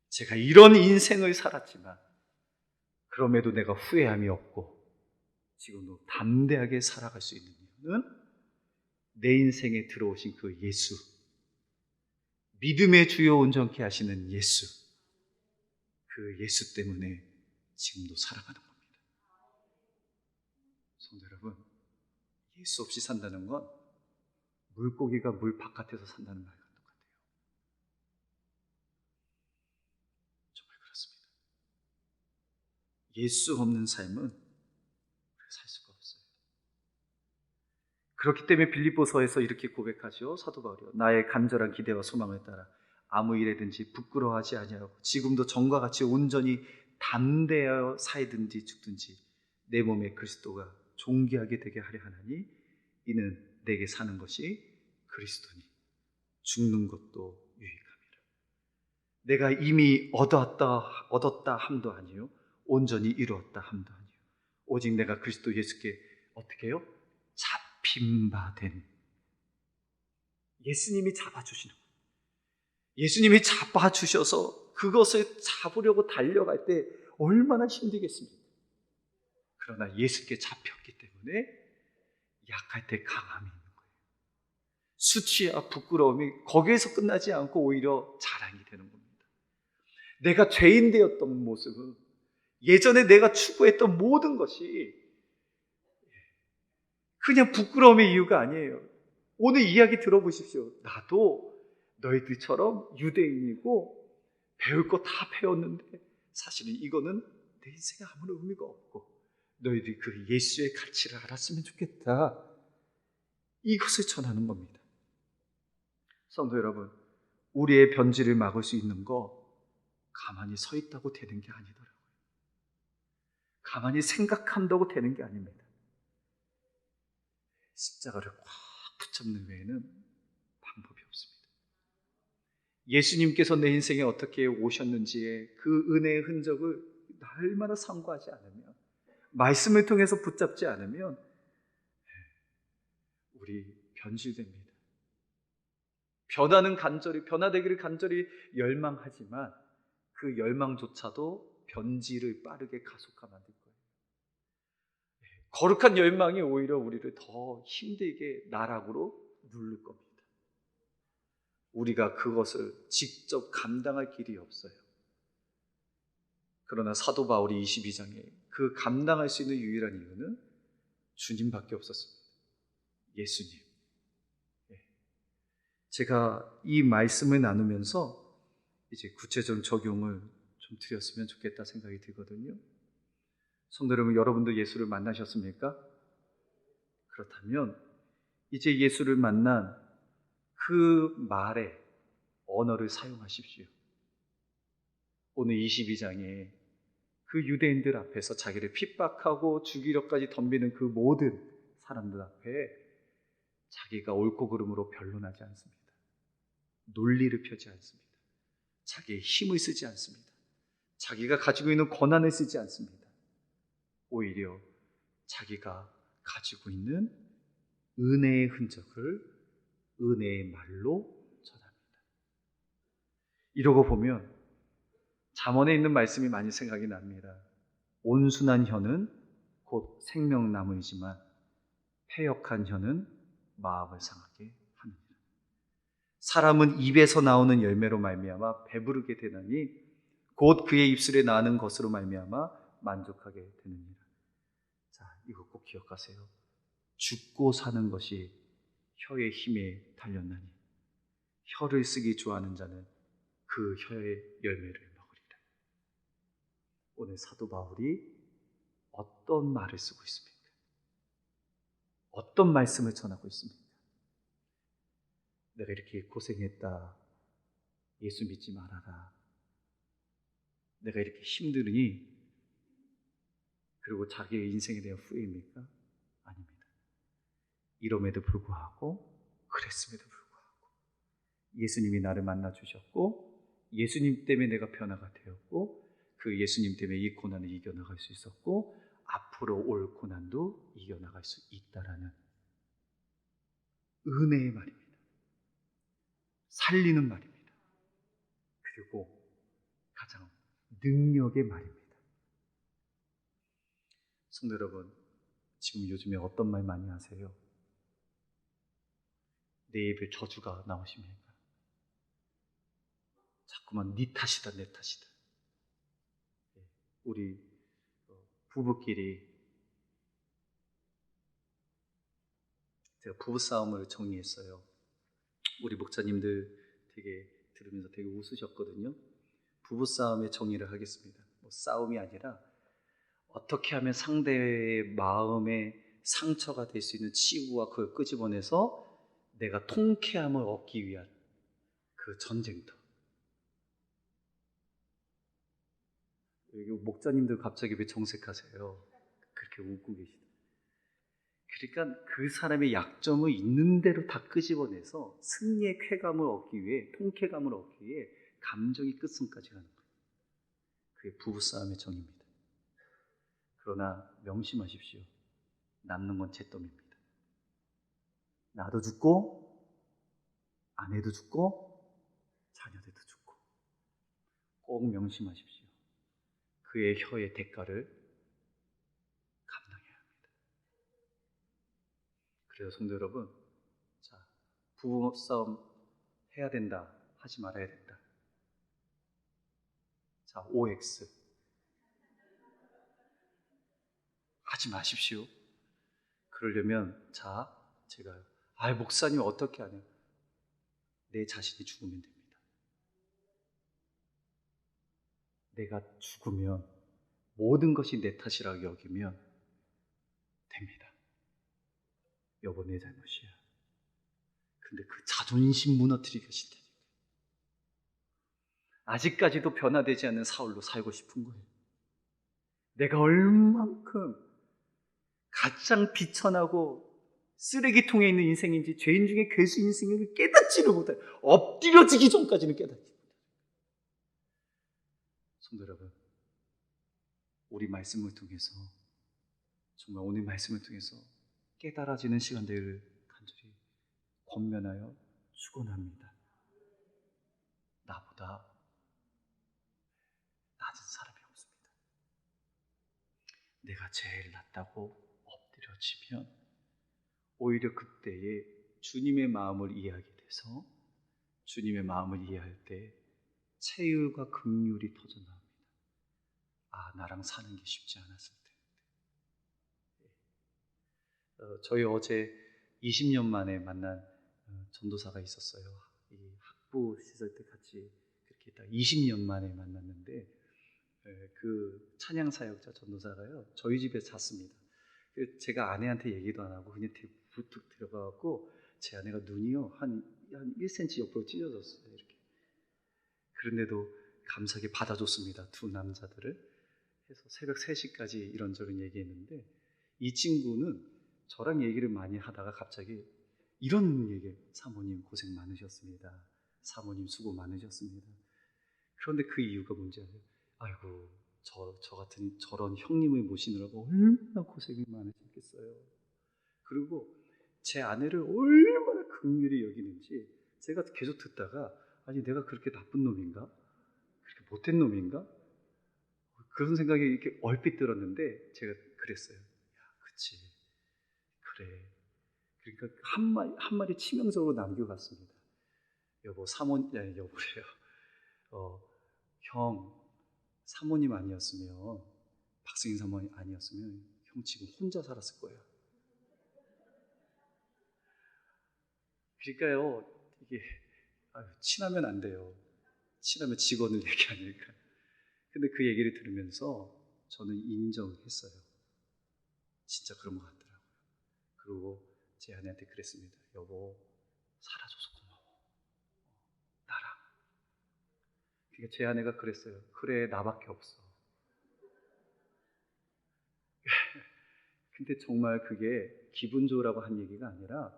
제가 이런 인생을 살았지만 그럼에도 내가 후회함이 없고 지금도 담대하게 살아갈 수 있는 이유는 내 인생에 들어오신 그 예수, 믿음의 주요 온전케 하시는 예수, 그 예수 때문에 지금도 살아가는 겁니다. 성도 여러분, 예수 없이 산다는 건 물고기가 물 바깥에서 산다는 말과 똑같아요. 정말 그렇습니다. 예수 없는 삶은 살 수가 없어요. 그렇기 때문에 빌립보서에서 이렇게 고백하죠. 사도 바울이요, 나의 간절한 기대와 소망을 따라 아무 일에든지 부끄러워하지 아니하고 지금도 전과 같이 온전히 담대하여 살든지 죽든지 내 몸에 그리스도가 존귀하게 되게 하려 하나니 이는 내게 사는 것이 그리스도니 죽는 것도 유익함이라. 내가 이미 얻었다 함도 아니요 온전히 이루었다 함도 아니요 오직 내가 그리스도 예수께 어떻게 해요? 잡힌 바 된, 예수님이 잡아주시는 거예요. 예수님이 잡아주셔서 그것을 잡으려고 달려갈 때 얼마나 힘들겠습니까? 그러나 예수께 잡혔기 때문에 약할 때 강함이 있는 거예요. 수치와 부끄러움이 거기에서 끝나지 않고 오히려 자랑이 되는 겁니다. 내가 죄인 되었던 모습은, 예전에 내가 추구했던 모든 것이 그냥 부끄러움의 이유가 아니에요. 오늘 이야기 들어보십시오. 나도 너희들처럼 유대인이고 배울 거 다 배웠는데 사실은 이거는 내 인생에 아무런 의미가 없고 너희들이 그 예수의 가치를 알았으면 좋겠다. 이것을 전하는 겁니다. 성도 여러분, 우리의 변질을 막을 수 있는 거 가만히 서 있다고 되는 게 아니더라고요. 가만히 생각한다고 되는 게 아닙니다. 십자가를 꽉 붙잡는 외에는 방법이 없습니다. 예수님께서 내 인생에 어떻게 오셨는지의 그 은혜의 흔적을 날마다 상고하지 않으면, 말씀을 통해서 붙잡지 않으면 우리 변질됩니다. 변화되기를 간절히 열망하지만 그 열망조차도 변질을 빠르게 가속화 만들 거예요. 거룩한 열망이 오히려 우리를 더 힘들게 나락으로 누를 겁니다. 우리가 그것을 직접 감당할 길이 없어요. 그러나 사도 바울이 22장에 그 감당할 수 있는 유일한 이유는 주님밖에 없었습니다. 예수님. 제가 이 말씀을 나누면서 이제 구체적 적용을 좀 드렸으면 좋겠다 생각이 들거든요. 성도 여러분, 여러분도 예수를 만나셨습니까? 그렇다면 이제 예수를 만난 그 말에 언어를 사용하십시오. 오늘 22장에 그 유대인들 앞에서 자기를 핍박하고 죽이려까지 덤비는 그 모든 사람들 앞에 자기가 옳고 그름으로 변론하지 않습니다. 논리를 펴지 않습니다. 자기의 힘을 쓰지 않습니다. 자기가 가지고 있는 권한을 쓰지 않습니다. 오히려 자기가 가지고 있는 은혜의 흔적을 은혜의 말로 전합니다. 이러고 보면 잠언에 있는 말씀이 많이 생각이 납니다. 온순한 혀는 곧 생명나무이지만 패역한 혀는 마음을 상하게 합니다. 사람은 입에서 나오는 열매로 말미암아 배부르게 되나니 곧 그의 입술에 나는 것으로 말미암아 만족하게 되느니라. 자, 이거 꼭 기억하세요. 죽고 사는 것이 혀의 힘에 달렸나니 혀를 쓰기 좋아하는 자는 그 혀의 열매를 먹으리라. 오늘 사도 바울이 어떤 말을 쓰고 있습니까? 어떤 말씀을 전하고 있습니까? 내가 이렇게 고생했다. 예수 믿지 말아라. 내가 이렇게 힘드니 그리고 자기의 인생에 대한 후회입니까? 아닙니다. 이럼에도 불구하고 그랬음에도 불구하고 예수님이 나를 만나 주셨고 예수님 때문에 내가 변화가 되었고 그 예수님 때문에 이 고난을 이겨나갈 수 있었고 앞으로 올 고난도 이겨나갈 수 있다라는 은혜의 말입니다. 살리는 말입니다. 그리고 가장 능력의 말입니다. 성도 여러분, 지금 요즘에 어떤 말 많이 하세요? 내 입에 저주가 나오십니까? 자꾸만 네 탓이다, 내 탓이다. 우리 부부끼리 제가 부부싸움을 정리했어요. 우리 목사님들 되게 들으면서 되게 웃으셨거든요. 부부싸움의 정의를 하겠습니다. 싸움이 아니라 어떻게 하면 상대의 마음에 상처가 될 수 있는 치유와 그걸 끄집어내서 내가 통쾌함을 얻기 위한 그 전쟁터. 여기 목사님들 갑자기 왜 정색하세요? 그렇게 웃고 계시다. 그러니까 그 사람의 약점을 있는 대로 다 끄집어내서 승리의 쾌감을 얻기 위해, 통쾌감을 얻기 위해 감정이 끝선까지 가는 거예요. 그게 부부싸움의 정의입니다. 그러나 명심하십시오. 남는 건 잿더미입니다. 나도 죽고 아내도 죽고 자녀들도 죽고 꼭 명심하십시오. 그의 혀의 대가를 감당해야 합니다. 그래서 성도 여러분, 자, 부부싸움 해야 된다, 하지 말아야 된다. 자, OX 하지 마십시오. 그러려면 자, 제가 목사님 어떻게 하냐? 내 자신이 죽으면 됩니다. 내가 죽으면 모든 것이 내 탓이라고 여기면 됩니다. 여보, 내 잘못이야. 근데 그 자존심 무너뜨리기 싫다니까. 아직까지도 변화되지 않는 사울로 살고 싶은 거예요. 내가 얼만큼 가장 비천하고 쓰레기통에 있는 인생인지, 죄인 중에 괴수 인생을 깨닫지를 못해요. 엎드려지기 전까지는 깨닫지 못해요. 성도 여러분, 우리 말씀을 통해서, 정말 오늘 말씀을 통해서 깨달아지는 시간들을 간절히 권면하여 축원합니다. 나보다 낮은 사람이 없습니다. 내가 제일 낫다고 엎드려지면 오히려 그때에 주님의 마음을 이해하게 돼서, 주님의 마음을 이해할 때 체휼과 긍휼이 터져나옵니다. 아, 나랑 사는 게 쉽지 않았을 텐데. 저희 어제 20년 만에 만난 전도사가 있었어요. 이 학부 시절 때 같이 그렇게 있다 20년 만에 만났는데, 그 찬양 사역자 전도사가요, 저희 집에 잤습니다. 제가 아내한테 얘기도 안 하고 그냥 부툭 들어가갖고 제 아내가 눈이요 한 1cm 옆으로 찢어졌어요. 이렇게. 그런데도 감사하게 받아줬습니다. 두 남자들을 해서 새벽 3시까지 이런저런 얘기했는데, 이 친구는 저랑 얘기를 많이 하다가 갑자기 이런 얘기, 사모님 고생 많으셨습니다. 사모님 수고 많으셨습니다. 그런데 그 이유가 뭔지 아세요? 아이고, 저 같은 저런 형님을 모시느라고 얼마나 고생이 많으셨겠어요. 그리고 제 아내를 얼마나 긍휼히 여기는지 제가 계속 듣다가, 아니 내가 그렇게 나쁜 놈인가? 그렇게 못된 놈인가? 그런 생각이 이렇게 얼핏 들었는데 제가 그랬어요. 야, 그치, 그래. 그러니까 한 마디 치명적으로 남겨갔습니다. 여보, 여보래요. 형, 사모님 아니었으면, 박승인 사모님 아니었으면 형 지금 혼자 살았을 거예요. 그러니까요, 이게 친하면 안 돼요. 친하면 직원을 얘기하니까. 근데 그 얘기를 들으면서 저는 인정했어요. 진짜 그런 것 같더라고요. 그리고 제 아내한테 그랬습니다. 여보, 살아줘서 고마워. 나랑. 그러니까 제 아내가 그랬어요. 그래, 나밖에 없어. 근데 정말 그게 기분 좋으라고 한 얘기가 아니라,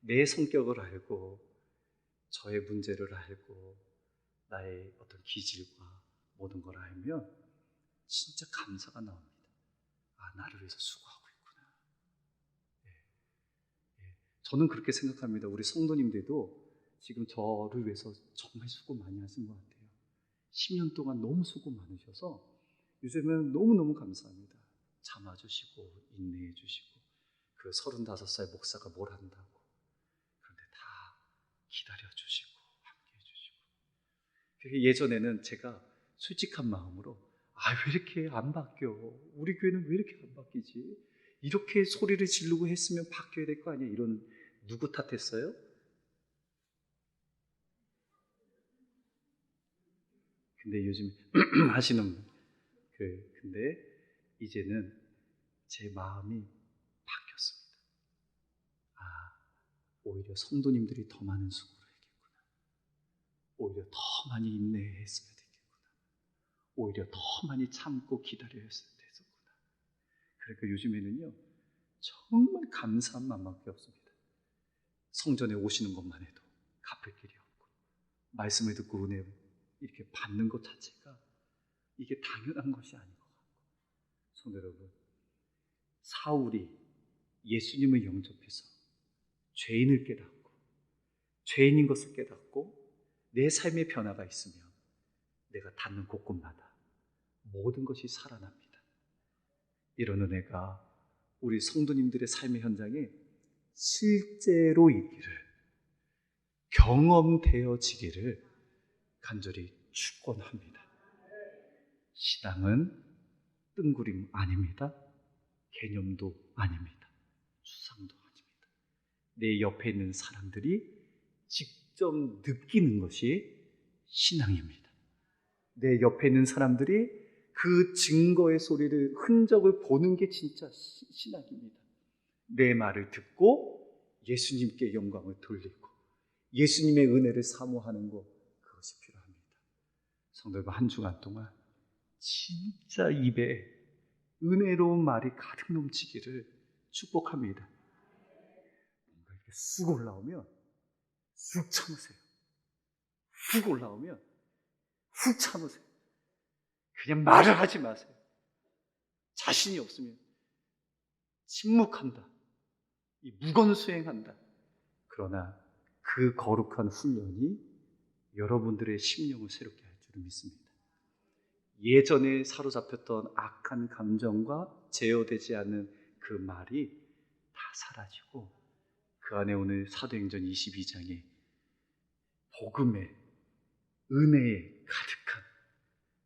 내 성격을 알고 저의 문제를 알고 나의 어떤 기질과 모든 걸 알면 진짜 감사가 나옵니다. 아, 나를 위해서 수고하고 있구나. 예, 예. 저는 그렇게 생각합니다. 우리 성도님들도 지금 저를 위해서 정말 수고 많이 하신 것 같아요. 10년 동안 너무 수고 많으셔서 요즘에는 너무너무 감사합니다. 참아주시고 인내해주시고, 그 35살 목사가 뭘 한다고 그런데 다 기다려주시고 함께해주시고. 예전에는 제가 솔직한 마음으로, 아, 왜 이렇게 안 바뀌어? 우리 교회는 왜 이렇게 안 바뀌지? 이렇게 소리를 지르고 했으면 바뀌어야 될 거 아니야? 이런, 누구 탓했어요? 근데 요즘 하시는 근데 이제는 제 마음이 바뀌었습니다. 아, 오히려 성도님들이 더 많은 수고를 했겠구나. 오히려 더 많이 인내했어야 되겠구나. 오히려 더 많이 참고 기다려야 됐었구나. 그러니까 요즘에는요, 정말 감사한 마음밖에 없습니다. 성전에 오시는 것만 해도 갚을 길이 없고, 말씀을 듣고 은혜 이렇게 받는 것 자체가 이게 당연한 것이 아닌 것 같고. 성도 여러분, 사울이 예수님을 영접해서 죄인을 깨닫고, 죄인인 것을 깨닫고 내 삶의 변화가 있으면 내가 닿는 곳곳마다 모든 것이 살아납니다. 이런 은혜가 우리 성도님들의 삶의 현장에 실제로 있기를, 경험되어지기를 간절히 축원합니다. 신앙은 뜬구림 아닙니다. 개념도 아닙니다. 추상도 아닙니다. 내 옆에 있는 사람들이 직접 느끼는 것이 신앙입니다. 내 옆에 있는 사람들이 그 증거의 소리를, 흔적을 보는 게 진짜 신학입니다. 내 말을 듣고 예수님께 영광을 돌리고 예수님의 은혜를 사모하는 것, 그것이 필요합니다. 성도 여러분, 한 주간 동안 진짜 입에 은혜로운 말이 가득 넘치기를 축복합니다. 뭔가 이렇게 쑥 올라오면 쑥 참으세요. 훅 올라오면 훅 참으세요. 그냥 말을 하지 마세요. 자신이 없으면 침묵한다. 이 무건수행한다. 그러나 그 거룩한 훈련이 여러분들의 심령을 새롭게 할 줄을 믿습니다. 예전에 사로잡혔던 악한 감정과 제어되지 않는 그 말이 다 사라지고 그 안에 오늘 사도행전 22장에 복음의, 은혜에 가득한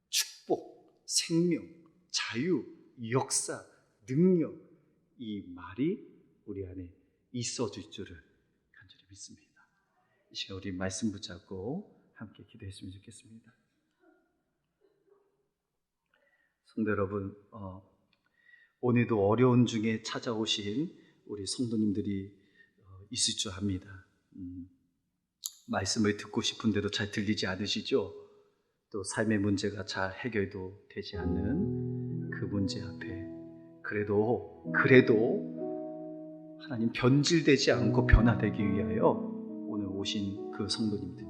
축복, 생명, 자유, 역사, 능력, 이 말이 우리 안에 있어질 줄을 간절히 믿습니다. 이 시간 우리 말씀 붙잡고 함께 기도했으면 좋겠습니다. 성도 여러분, 오늘도 어려운 중에 찾아오신 우리 성도님들이 있을 줄 압니다. 말씀을 듣고 싶은데도 잘 들리지 않으시죠? 또 삶의 문제가 잘 해결도 되지 않는 그 문제 앞에 그래도 하나님 변질되지 않고 변화되기 위하여 오늘 오신 그 성도님들,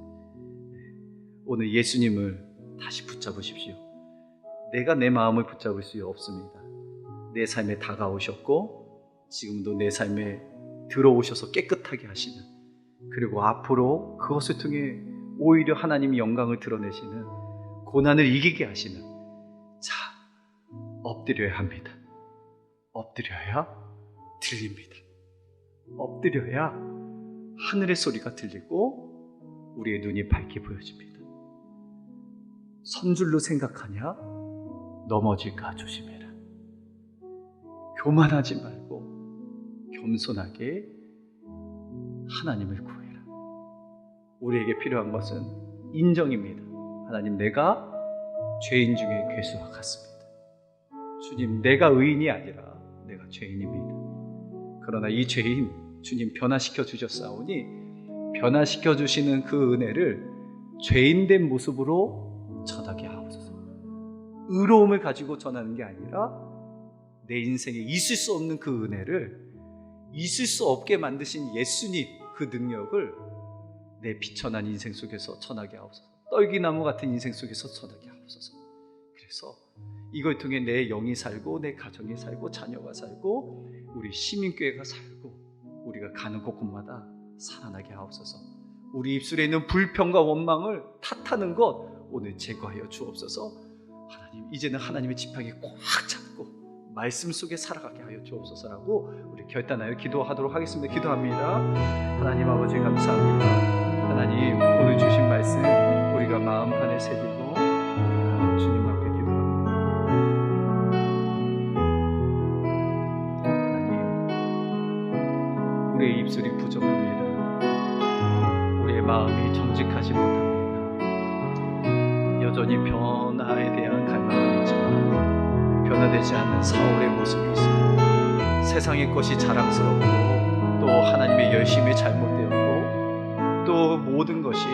오늘 예수님을 다시 붙잡으십시오. 내가 내 마음을 붙잡을 수 없습니다. 내 삶에 다가오셨고 지금도 내 삶에 들어오셔서 깨끗하게 하시는, 그리고 앞으로 그것을 통해 오히려 하나님이 영광을 드러내시는, 고난을 이기게 하시는, 자, 엎드려야 합니다. 엎드려야 들립니다. 엎드려야 하늘의 소리가 들리고 우리의 눈이 밝게 보여집니다. 선줄로 생각하냐? 넘어질까 조심해라. 교만하지 말고 겸손하게 하나님을 구해라. 우리에게 필요한 것은 인정입니다. 하나님, 내가 죄인 중에 괴수와 같습니다. 주님, 내가 의인이 아니라 내가 죄인입니다. 그러나 이 죄인 주님 변화시켜 주셨사오니 변화시켜 주시는 그 은혜를 죄인된 모습으로 전하게 하옵소서. 의로움을 가지고 전하는 게 아니라 내 인생에 있을 수 없는 그 은혜를 있을 수 없게 만드신 예수님, 그 능력을 내 비천한 인생 속에서 전하게 하옵소서. 떨기나무 같은 인생 속에서 전하게 하옵소서. 그래서 이걸 통해 내 영이 살고 내 가정이 살고 자녀가 살고 우리 시민교회가 살고 우리가 가는 곳곳마다 살아나게 하옵소서. 우리 입술에 있는 불평과 원망을 탓하는 것 오늘 제거하여 주옵소서. 하나님, 이제는 하나님의 지팡이 꽉 잡고 말씀 속에 살아가게 하여 주옵소서라고 우리 결단하여 기도하도록 하겠습니다. 기도합니다. 하나님 아버지 감사합니다. 하나님, 오늘 주신 말씀 우리가 마음판에 새기고 주님 앞에 기도합니다. 하나님, 우리의 입술이 부족합니다. 우리의 마음이 정직하지 못합니다. 여전히 변화에 대한 갈망은 있지만 변화되지 않는 사울의 모습이 있습니다. 세상의 것이 자랑스럽고 또 하나님의 열심이 잘못되었고 또 모든 것이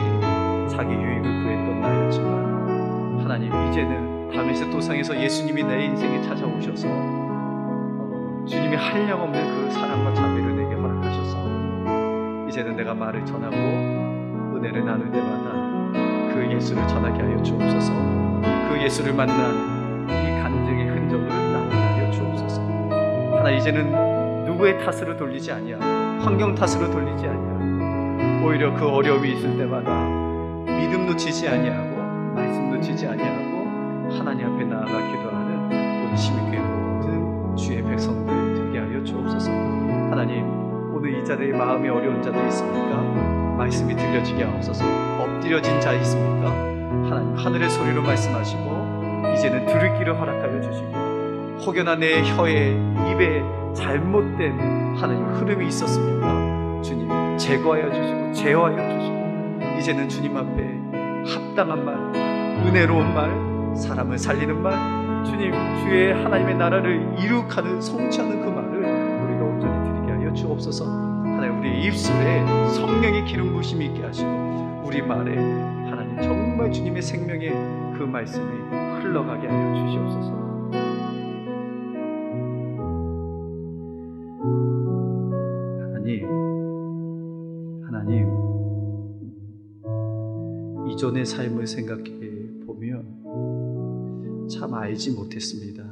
자기 유익을 구했던 나였지만 하나님, 이제는 다메섹 도상에서 예수님이 내 인생에 찾아오셔서 주님이 한량없는 그 사랑과 자비를 내게 허락하셨사오니 이제는 내가 말을 전하고 은혜를 나눌 때마다 그 예수를 전하게 하여 주옵소서. 그 예수를 만난 이 간증의 흔적을 나누게 하여 주옵소서. 하나, 이제는 누구의 탓으로 돌리지 아니하고 환경 탓으로 돌리지 아니하고 오히려 그 어려움이 있을 때마다 믿음 놓치지 아니하고 말씀 놓치지 아니하고 하나님 앞에 나아가 기도하는 우리 시민교회 모든 주의 백성들 되게 하여 주옵소서. 하나님, 오늘 이 자리에 마음이 어려운 자들 있습니까? 말씀이 들려지게 하옵소서. 엎드려진 자 있습니까? 하나님, 하늘의 소리로 말씀하시고 이제는 들을 길을 허락하여 주시고 혹여나 내 혀에 입에 잘못된 하나님 흐름이 있었습니까? 주님 제거하여 주시고 제어하여 주시고 이제는 주님 앞에 합당한 말, 은혜로운 말, 사람을 살리는 말, 주님, 주의 하나님의 나라를 이룩하는 성취하는 그 말을 우리가 온전히 드리게 하여 주옵소서. 하나님, 우리 입술에 성령의 기름 부으심이 있게 하시고 우리 말에 하나님 정말 주님의 생명의 그 말씀이 흘러가게 하여 주시옵소서. 하나님, 이전의 삶을 생각해 보면 참 알지 못했습니다.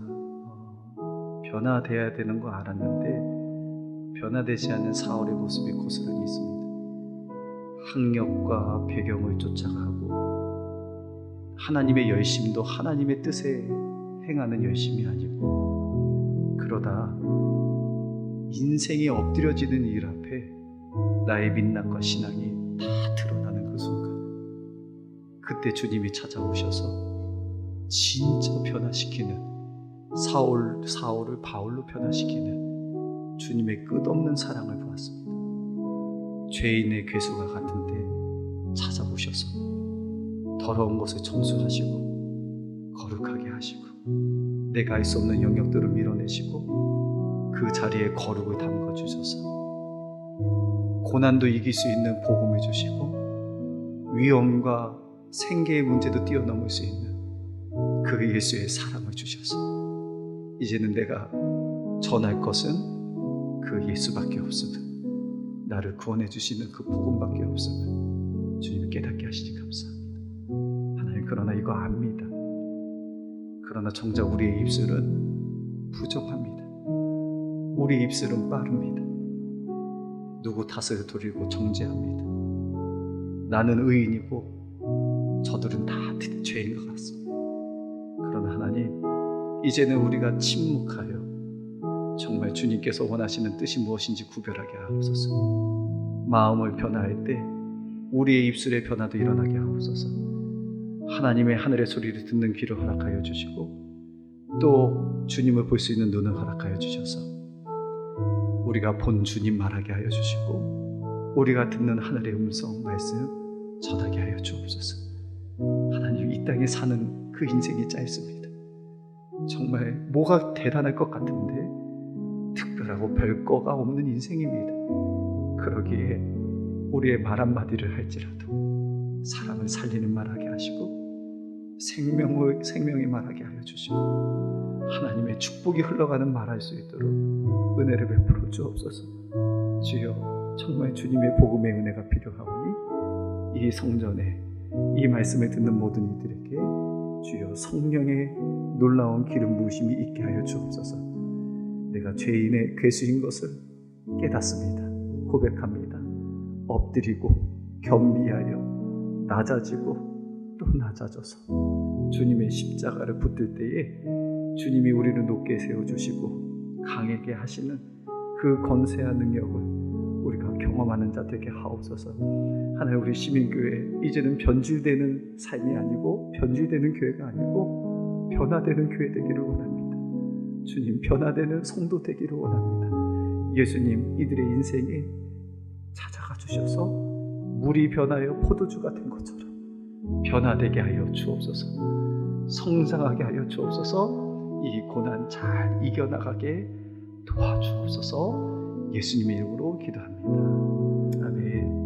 변화되어야 되는 거 알았는데 변화되지 않는 사울의 모습이 고스란히 있습니다. 학력과 배경을 쫓아가고 하나님의 열심도 하나님의 뜻에 행하는 열심이 아니고, 그러다 인생이 엎드려지는 일 앞에 나의 민낯과 신앙이 다 드러나는 그 순간, 그때 주님이 찾아오셔서 진짜 변화시키는, 사울을 바울로 변화시키는 주님의 끝없는 사랑을 보았습니다. 죄인의 괴수가 같은데 찾아오셔서 더러운 것을 청소하시고 거룩하게 하시고 내가 알 수 없는 영역들을 밀어내시고 그 자리에 거룩을 담궈주셔서 고난도 이길 수 있는 복음을 주시고 위험과 생계의 문제도 뛰어넘을 수 있는 그 예수의 사랑을 주셔서 이제는 내가 전할 것은 그 예수밖에 없음을, 나를 구원해 주시는 그 복음밖에 없음을 주님이 깨닫게 하시니 감사합니다. 하나님, 그러나 이거 압니다. 그러나 정작 우리의 입술은 부족합니다. 우리 입술은 빠릅니다. 누구 탓을 돌리고 정죄합니다. 나는 의인이고 저들은 다 죄인 것 같습니다. 그러나 하나님, 이제는 우리가 침묵하여 정말 주님께서 원하시는 뜻이 무엇인지 구별하게 하옵소서. 마음을 변화할 때 우리의 입술의 변화도 일어나게 하옵소서. 하나님의 하늘의 소리를 듣는 귀를 허락하여 주시고 또 주님을 볼 수 있는 눈을 허락하여 주셔서 우리가 본 주님 말하게 하여 주시고 우리가 듣는 하늘의 음성 말씀 전하게 하여 주옵소서. 하나님, 이 땅에 사는 그 인생이 짧습니다. 정말 뭐가 대단할 것 같은데 특별하고 별거가 없는 인생입니다. 그러기에 우리의 말 한마디를 할지라도 사람을 살리는 말하게 하시고 생명의 말하게 하여 주시고 하나님의 축복이 흘러가는 말할 수 있도록 은혜를 베풀어 주옵소서. 주여, 정말 주님의 복음의 은혜가 필요하오니 이 성전에 이 말씀을 듣는 모든 이들에게 주여 성령의 놀라운 기름 부으심이 있게 하여 주옵소서. 내가 죄인의 괴수인 것을 깨닫습니다. 고백합니다. 엎드리고 겸비하여 낮아지고 또 낮아져서 주님의 십자가를 붙들 때에 주님이 우리를 높게 세워주시고 강하게 하시는 그 권세와 능력을 우리가 경험하는 자 되게 하옵소서. 하나님, 우리 시민교회 이제는 변질되는 삶이 아니고 변질되는 교회가 아니고 변화되는 교회 되기를 원합니다. 주님, 변화되는 성도 되기를 원합니다. 예수님, 이들의 인생에 찾아가 주셔서 물이 변하여 포도주가 된 것처럼 변화되게 하여 주옵소서. 성장하게 하여 주옵소서. 이 고난 잘 이겨나가게 도와주옵소서. 예수님의 이름으로 기도합니다. 아멘.